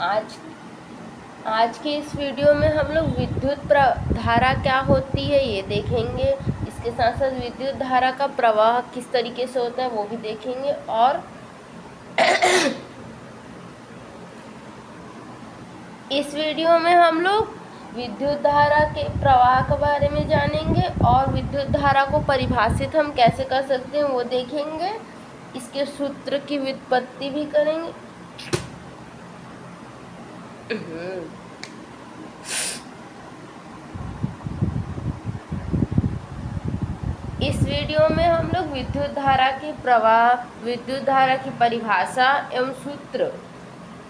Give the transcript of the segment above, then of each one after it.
आज आज के इस वीडियो में हम लोग विद्युत धारा क्या होती है ये देखेंगे। इसके साथ साथ विद्युत धारा का प्रवाह किस तरीके से होता है वो भी देखेंगे। और इस वीडियो में हम लोग विद्युत धारा के प्रवाह के बारे में जानेंगे और विद्युत धारा को परिभाषित हम कैसे कर सकते हैं वो देखेंगे। इसके सूत्र की व्युत्पत्ति भी करेंगे। इस वीडियो में हम लोग विद्युत धारा के प्रवाह, विद्युत धारा की परिभाषा एवं सूत्र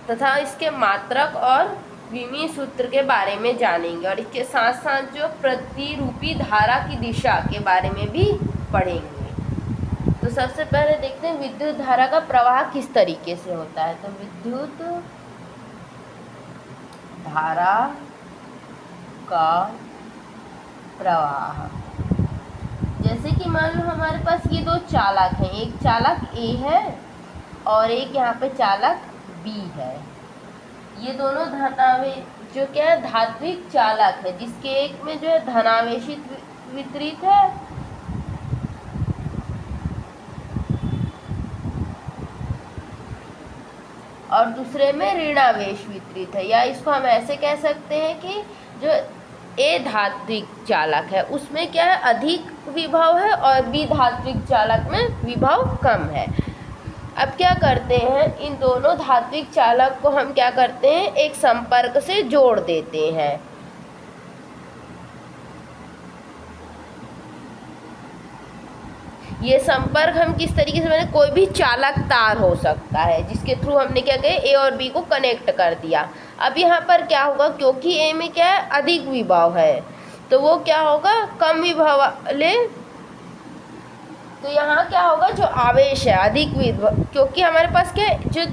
तथा इसके मात्रक और विमीय सूत्र के बारे में जानेंगे और इसके साथ साथ जो प्रतिरूपी धारा की दिशा के बारे में भी पढ़ेंगे। तो सबसे पहले देखते हैं विद्युत धारा का प्रवाह किस तरीके से होता है। तो विद्युत धारा का प्रवाह, जैसे कि मान लो हमारे पास ये दो चालक हैं, एक चालक A है और एक यहाँ पे चालक B है। ये दोनों धनावेश जो क्या है धात्विक चालक है, जिसके एक में जो है धनावेशित वितरित है और दूसरे में ऋणावेश वितरित है। या इसको हम ऐसे कह सकते हैं कि जो ए धात्विक चालक है उसमें क्या है अधिक विभव है और बी धात्विक चालक में विभव कम है। अब क्या करते हैं, इन दोनों धात्विक चालक को हम क्या करते हैं एक संपर्क से जोड़ देते हैं। ये संपर्क हम किस तरीके से, मैंने कोई भी चालक तार हो सकता है जिसके थ्रू हमने क्या किया ए और बी को कनेक्ट कर दिया। अब यहाँ पर क्या होगा, क्योंकि ए में क्या है अधिक विभव है तो वो क्या होगा कम विभव वाले, तो यहाँ क्या होगा जो आवेश है अधिक विभव, क्योंकि हमारे पास क्या है जो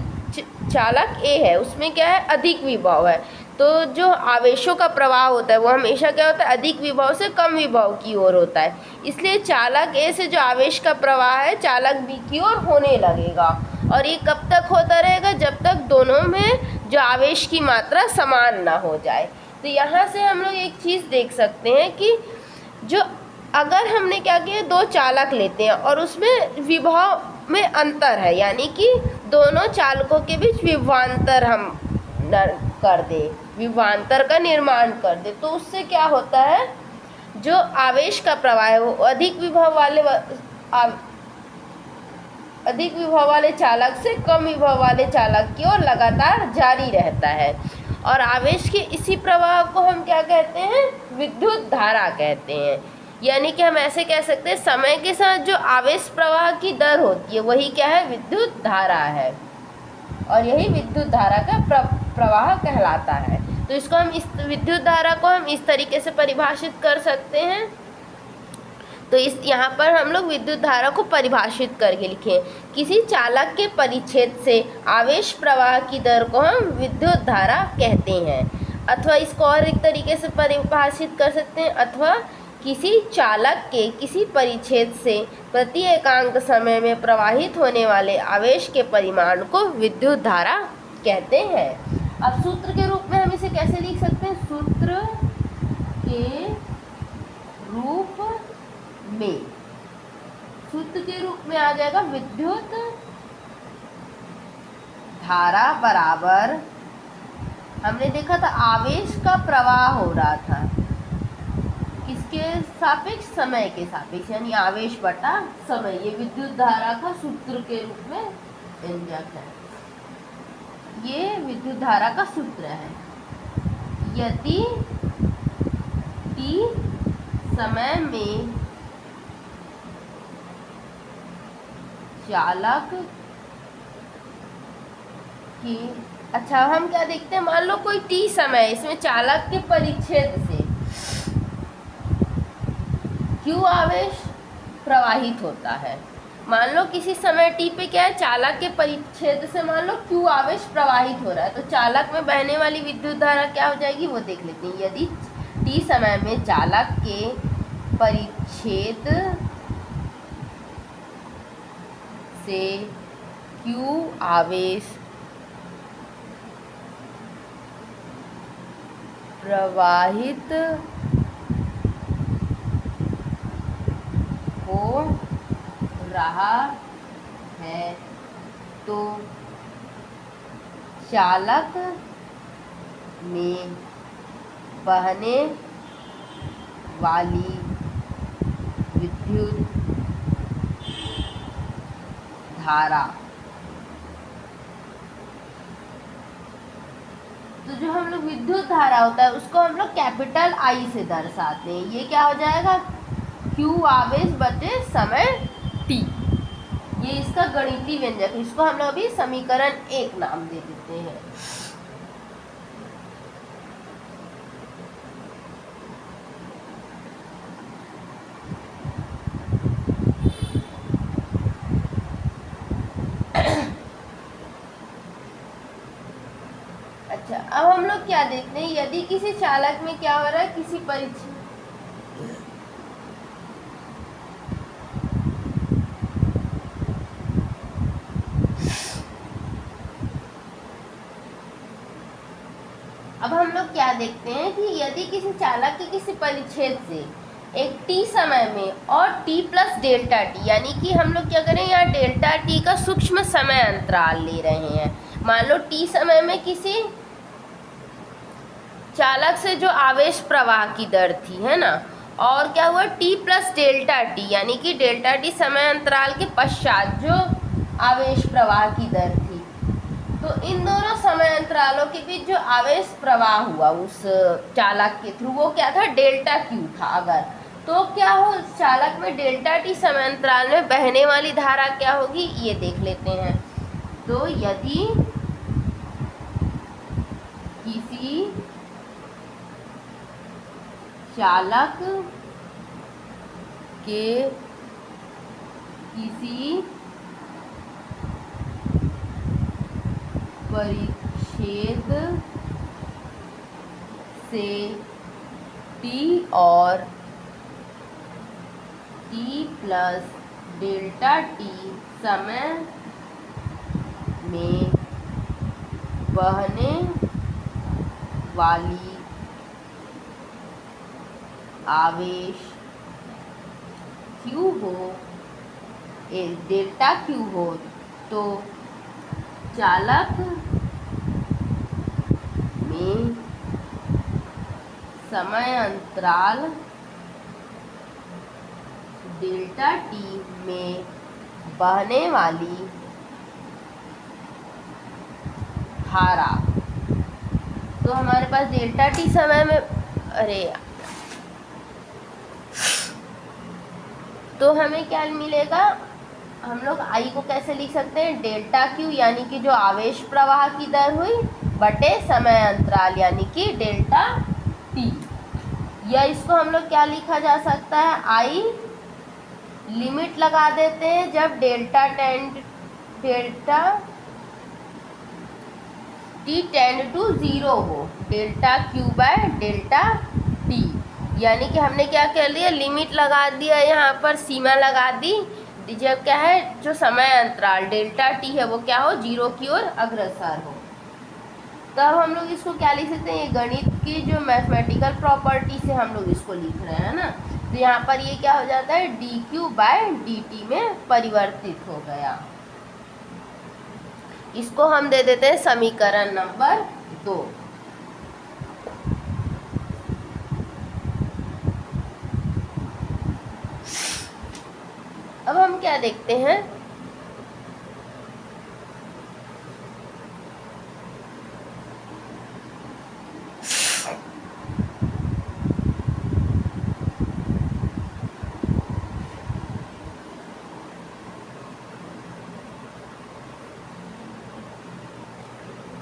चालक ए है उसमें क्या है अधिक विभव है, तो जो आवेशों का प्रवाह होता है वो हमेशा क्या होता है अधिक विभव से कम विभव की ओर होता है। इसलिए चालक ए से जो आवेश का प्रवाह है चालक बी की ओर होने लगेगा। और ये कब तक होता रहेगा, जब तक दोनों में जो आवेश की मात्रा समान ना हो जाए। तो यहाँ से हम लोग एक चीज़ देख सकते हैं कि जो अगर हमने क्या किया दो चालक लेते हैं और उसमें विभव में अंतर है, यानी कि दोनों चालकों के बीच विभवांतर हम कर दे, विभवांतर का निर्माण कर दे, तो उससे क्या होता है जो आवेश का प्रवाह है वो अधिक विभव वाले चालक से कम विभव वाले चालक की ओर लगातार जारी रहता है। और आवेश के इसी प्रवाह को हम क्या कहते हैं विद्युत धारा कहते हैं। यानी कि हम ऐसे कह सकते हैं समय के साथ जो आवेश प्रवाह की दर होती है वही क्या है विद्युत धारा है और यही विद्युत धारा का प्रवाह कहलाता है। तो इसको हम इस विद्युत धारा को हम इस तरीके से परिभाषित कर सकते हैं। तो इस यहाँ पर हम लोग विद्युत धारा को परिभाषित करके लिखें, किसी चालक के परिच्छेद से आवेश प्रवाह की दर को हम विद्युत धारा कहते हैं। अथवा इसको और एक तरीके से परिभाषित कर सकते हैं, अथवा किसी चालक के किसी परिच्छेद से प्रति एकांक समय में प्रवाहित होने वाले आवेश के परिमाण को विद्युत धारा कहते हैं। अब सूत्र के रूप में हम इसे कैसे लिख सकते हैं, सूत्र के रूप में, सूत्र के रूप में आ जाएगा विद्युत धारा बराबर, हमने देखा था आवेश का प्रवाह हो रहा था किसके सापेक्ष, समय के सापेक्ष, यानी आवेश बटा समय, ये विद्युत धारा का सूत्र के रूप में व्यंजक है। ये विद्युत धारा का सूत्र है। यदि t समय में चालक की, अच्छा हम क्या देखते हैं, मान लो कोई t समय इसमें चालक के परिच्छेद से q आवेश प्रवाहित होता है। मान लो किसी समय t पे क्या है चालक के परिच्छेद से मान लो q आवेश प्रवाहित हो रहा है, तो चालक में बहने वाली विद्युत धारा क्या हो जाएगी वो देख लेते हैं। यदि t समय में चालक के परिच्छेद से q आवेश प्रवाहित हो रहा है तो चालक में बहने वाली विद्युत धारा, तो जो हम लोग विद्युत धारा होता है उसको हम लोग कैपिटल आई से दर्शाते हैं। ये क्या हो जाएगा, Q आवेश बटे समय T। ये इसका गणितीय व्यंजक है। इसको हम लोग अभी समीकरण 1 नाम दे देते हैं। अच्छा, अब हम लोग क्या देखते हैं, यदि किसी चालक में क्या हो रहा है, किसी परीक्षण अब हम लोग क्या देखते हैं कि यदि किसी चालक के किसी परिच्छेद से एक t समय में और t प्लस डेल्टा टी, यानी कि हम लोग क्या करें, यहाँ डेल्टा t का सूक्ष्म समय अंतराल ले रहे हैं। मान लो t समय में किसी चालक से जो आवेश प्रवाह की दर थी, है ना, और क्या हुआ t प्लस डेल्टा टी, यानी कि डेल्टा टी समय अंतराल के पश्चात जो आवेश प्रवाह की दर थी, तो इन दोनों समय अंतरालों के बीच जो आवेश प्रवाह हुआ उस चालक के थ्रू, वो क्या था, डेल्टा क्यू था। अगर तो क्या हो, चालक में डेल्टा टी समय अंतराल में बहने वाली धारा क्या होगी, ये देख लेते हैं। तो यदि किसी चालक के किसी परिच्छेद से t और t प्लस डेल्टा टी समय में बहने वाली आवेश Q हो, डेल्टा Q हो, तो चालक में समय अंतराल डेल्टा टी में बहने वाली धारा, तो हमारे पास डेल्टा टी समय में, तो हमें क्या मिलेगा, हम लोग आई को कैसे लिख सकते हैं, डेल्टा क्यू यानी कि जो आवेश प्रवाह की दर हुई बटे समय अंतराल यानी कि डेल्टा टी, या इसको हम लोग क्या लिखा जा सकता है, आई लिमिट लगा देते हैं जब डेल्टा टी टेंड टू 0 हो, delta Q by delta T, यानी कि हमने क्या कर लिया, लिमिट लगा दिया, यहाँ पर सीमा लगा दी, जब क्या है, जो समय अंतराल डेल्टा टी है वो क्या हो, 0 की ओर अग्रसर हो। तब हम लोग इसको क्या लिख सकते हैं, ये गणित की जो मैथमेटिकल प्रॉपर्टी से हम लोग इसको लिख रहे हैं ना, तो यहाँ पर ये क्या हो जाता है, D Q by D T में परिवर्तित हो गया। इसको हम दे देते हैं समीकरण नंबर 2। अब हम क्या देखते हैं,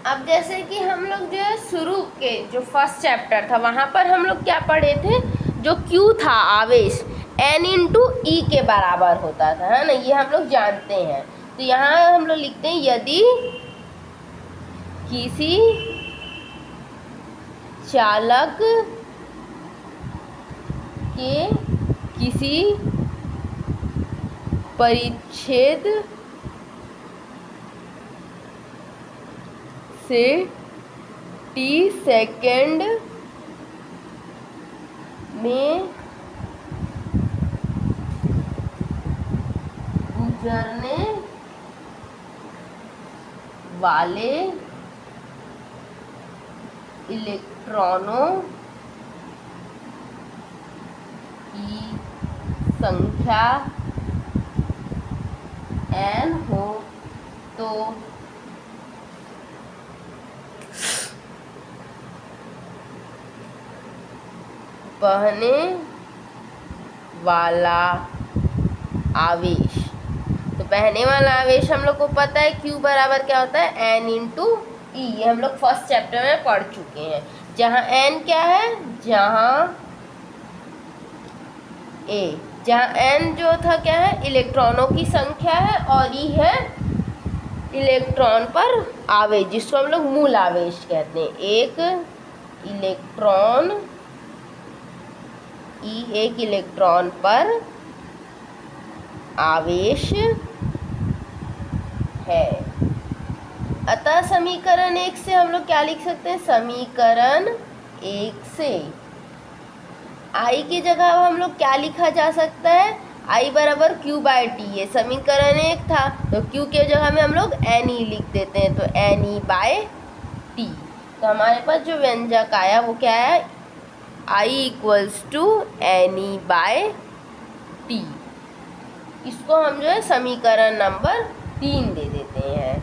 अब जैसे कि हम लोग जो है शुरू के जो फर्स्ट चैप्टर था वहाँ पर हम लोग क्या पढ़े थे, जो Q था आवेश N इंटू ई के बराबर होता था, है ना, ये हम लोग जानते हैं। तो यहाँ हम लोग लिखते हैं, यदि किसी चालक के किसी परिच्छेद से t सेकेंड में गुजरने वाले इलेक्ट्रॉनों की संख्या n हो तो बहने वाला आवेश, तो बहने वाला आवेश हम लोग को पता है Q बराबर क्या होता है N इंटू ई, ये हम लोग फर्स्ट चैप्टर में पढ़ चुके हैं। जहाँ N क्या है, जहाँ N जो था क्या है, इलेक्ट्रॉनों की संख्या है, और ई है इलेक्ट्रॉन पर आवेश, जिसको हम लोग मूल आवेश कहते हैं। एक इलेक्ट्रॉन पर आवेश है। अतः समीकरण 1 से हम लोग क्या लिख सकते हैं, समीकरण 1 से I की जगह अब हम लोग क्या लिखा जा सकता है, I बराबर Q बाई टी, ये समीकरण 1 था, तो Q के जगह में हम लोग NE लिख देते हैं, तो NE बाय टी। तो हमारे पास जो व्यंजक आया वो क्या है, I equals to NE by टी। इसको हम जो है समीकरण नंबर 3 दे देते हैं।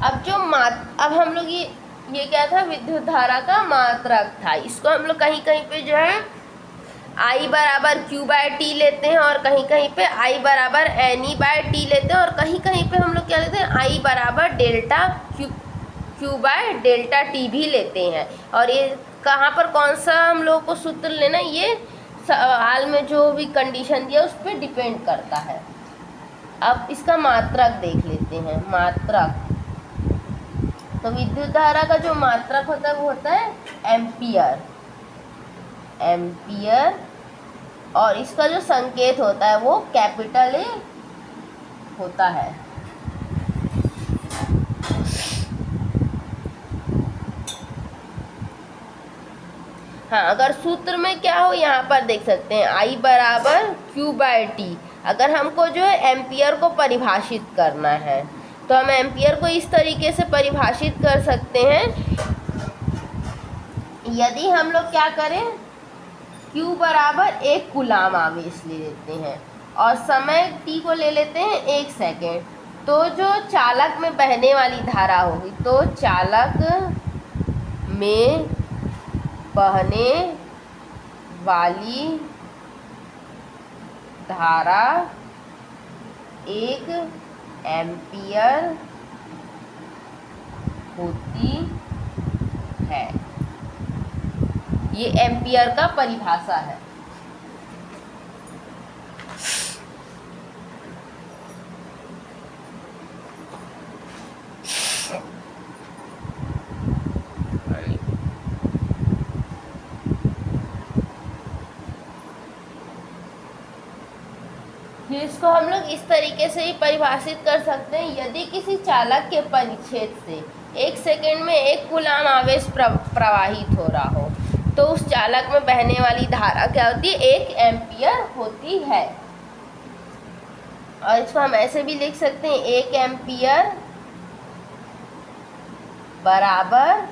अब हम लोग ये क्या था, विद्युत धारा का मात्रक था। इसको हम लोग कहीं कहीं पे जो है I बराबर Q बाय टी लेते हैं, और कहीं कहीं पे I बराबर NE बाय टी लेते हैं, और कहीं कहीं पे हम लोग क्या लेते हैं, I बराबर delta Q by delta T भी लेते हैं। और ये कहाँ पर कौन सा हम लोगों को सूत्र लेना, ये हाल में जो भी कंडीशन दिया उस पर डिपेंड करता है। अब इसका मात्रक देख लेते हैं। मात्रक, तो विद्युत धारा का जो मात्रक होता है वो होता है एम्पियर, और इसका जो संकेत होता है वो कैपिटल ए होता है। हाँ, अगर सूत्र में क्या हो यहाँ पर देख सकते हैं, I बराबर Q बाय टी। अगर हमको जो है एम्पियर को परिभाषित करना है तो हम एम्पियर को इस तरीके से परिभाषित कर सकते हैं, यदि हम लोग क्या करें, Q बराबर 1 कूलाम आवेश ले लेते हैं और समय t को ले लेते हैं 1 सेकेंड, तो जो चालक में बहने वाली धारा होगी, तो चालक में बहने वाली धारा 1 एम्पियर होती है। ये एम्पियर का परिभाषा है। इसको हम लोग इस तरीके से ही परिभाषित कर सकते हैं, यदि किसी चालक के परिच्छेद से 1 सेकेंड में 1 कूलाम आवेश प्रवाहित हो रहा हो, तो उस चालक में बहने वाली धारा क्या होती है, 1 एम्पियर होती है। और इसको हम ऐसे भी लिख सकते हैं, 1 एम्पियर बराबर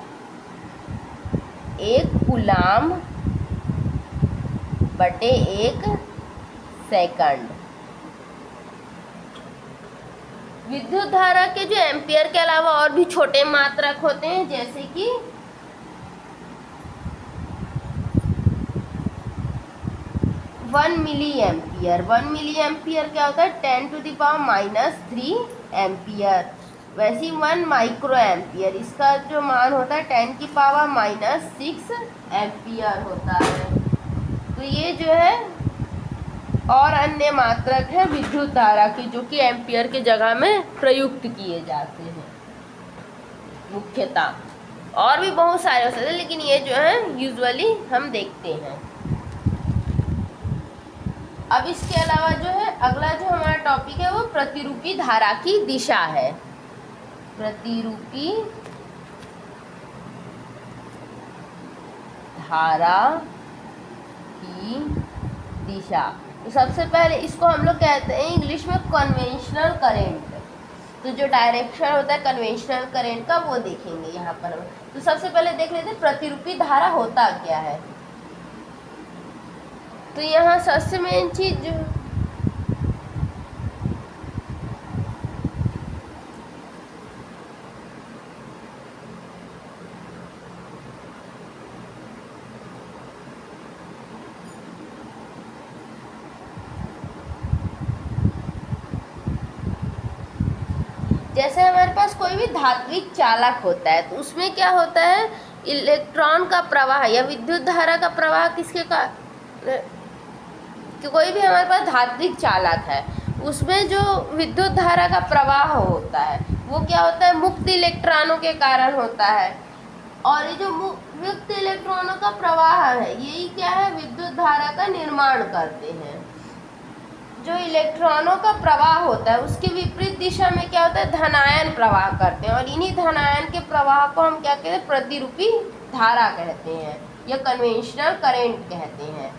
1 कूलाम बटे 1 सेकंड। विद्युत धारा के जो एम्पियर के अलावा और भी छोटे मात्रक होते हैं, जैसे कि 1 मिली एम्पियर। 1 मिली एम्पियर क्या होता है, 10⁻³ एम्पियर। वैसे ही 1 माइक्रो एम्पियर, इसका जो मान होता है 10⁻⁻6 एम्पियर होता है। तो ये जो है और अन्य मात्रक है विद्युत धारा के, जो कि एम्पियर के जगह में प्रयुक्त किए जाते हैं मुख्यतः। और भी बहुत सारे हो सकते हैं, लेकिन ये जो है यूजुअली हम देखते हैं। अब इसके अलावा जो है अगला जो हमारा टॉपिक है वो प्रतिरूपी धारा की दिशा है। प्रतिरूपी धारा की दिशा। तो सबसे पहले इसको हम लोग कहते हैं इंग्लिश में कन्वेंशनल करेंट। तो जो डायरेक्शन होता है कन्वेंशनल करेंट का वो देखेंगे यहाँ पर हम। तो सबसे पहले देख लेते हैं प्रतिरूपी धारा होता क्या है। तो यहाँ सबसे मेन चीज जो जैसे हमारे पास कोई भी धात्विक चालक होता है तो उसमें क्या होता है, इलेक्ट्रॉन का प्रवाह या विद्युत धारा का प्रवाह किसके का कि कोई भी हमारे पास धात्विक चालक है उसमें जो विद्युत धारा का प्रवाह होता है वो क्या होता है, मुक्त इलेक्ट्रॉनों के कारण होता है। और ये जो मुक्त इलेक्ट्रॉनों का प्रवाह है यही क्या है, विद्युत धारा का निर्माण करते हैं। जो इलेक्ट्रॉनों का प्रवाह होता है उसके विपरीत दिशा में क्या होता है, धनायन प्रवाह करते हैं। और इन्हीं धनायन के प्रवाह को हम क्या कहते हैं, प्रतिरूपी धारा कहते हैं या कन्वेंशनल करेंट कहते हैं।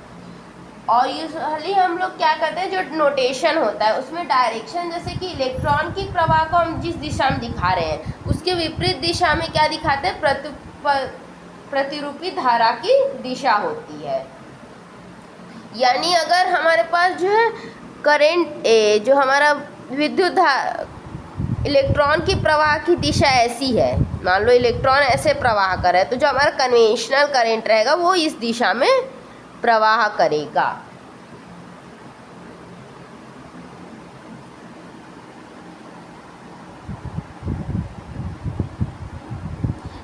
और यूजुअली हम लोग क्या करते हैं, जो नोटेशन होता है उसमें डायरेक्शन, जैसे कि इलेक्ट्रॉन की प्रवाह को हम जिस दिशा में दिखा रहे हैं उसके विपरीत दिशा में क्या दिखाते हैं, प्रतिरूपी धारा की दिशा होती है। यानी अगर हमारे पास जो है करंट जो हमारा विद्युत इलेक्ट्रॉन की प्रवाह की दिशा ऐसी है, मान लो इलेक्ट्रॉन ऐसे प्रवाह कर रहा है, तो जो हमारा कन्वेंशनल करंट रहेगा वो इस दिशा में प्रवाह करेगा।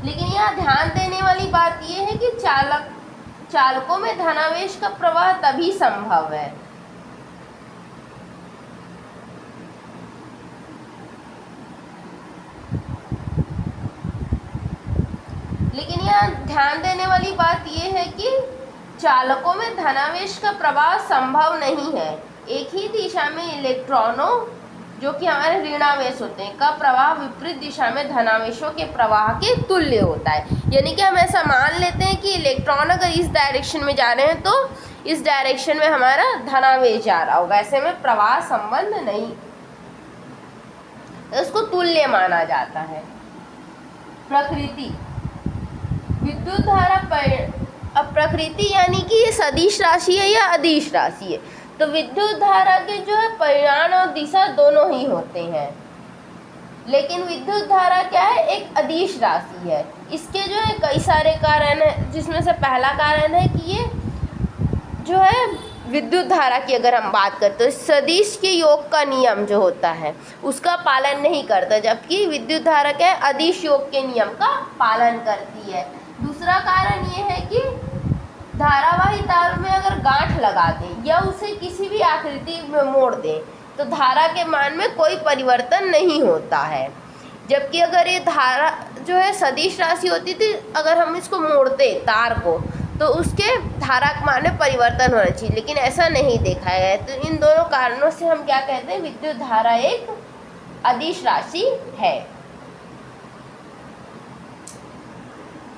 लेकिन यहाँ ध्यान देने वाली बात ये है कि चालकों में धनावेश का प्रवाह तभी संभव है लेकिन यहाँ ध्यान देने वाली बात ये है कि चालकों में धनावेश का प्रवाह संभव नहीं है। एक ही दिशा में इलेक्ट्रॉनों जो कि हमारे ऋणावेश होते हैं का प्रवाह विपरीत दिशा में धनावेशों के प्रवाह के तुल्य होता है। यानी कि हम ऐसा मान लेते हैं कि इलेक्ट्रॉन अगर इस डायरेक्शन में जा रहे हैं तो इस डायरेक्शन में हमारा धनावेश जा रहा होगा, ऐसे में प्रवाह संबंध नहीं, इसको तुल्य माना जाता है। प्रकृति विद्युत धारा अब प्रकृति यानी कि ये सदिश राशि है या अदिश राशि है। तो विद्युत धारा के जो है परिमाण और दिशा दोनों ही होते हैं, लेकिन विद्युत धारा क्या है, एक अदिश राशि है। इसके जो है कई सारे कारण हैं, जिसमें से पहला कारण है कि ये जो है विद्युत धारा की अगर हम बात करते हैं तो सदिश के योग का नियम जो होता है उसका पालन नहीं करता, जबकि विद्युत धारा क्या है, अदिश योग के नियम का पालन करती है। दूसरा कारण ये है कि धारावाही तार में अगर गांठ लगा दें या उसे किसी भी आकृति में मोड़ दें तो धारा के मान में कोई परिवर्तन नहीं होता है, जबकि अगर ये धारा जो है सदिश राशि होती थी, अगर हम इसको मोड़ते तार को तो उसके धारा के मान में परिवर्तन होना चाहिए, लेकिन ऐसा नहीं देखा है। तो इन दोनों कारणों से हम क्या कहते हैं, विद्युत धारा एक अदिश राशि है।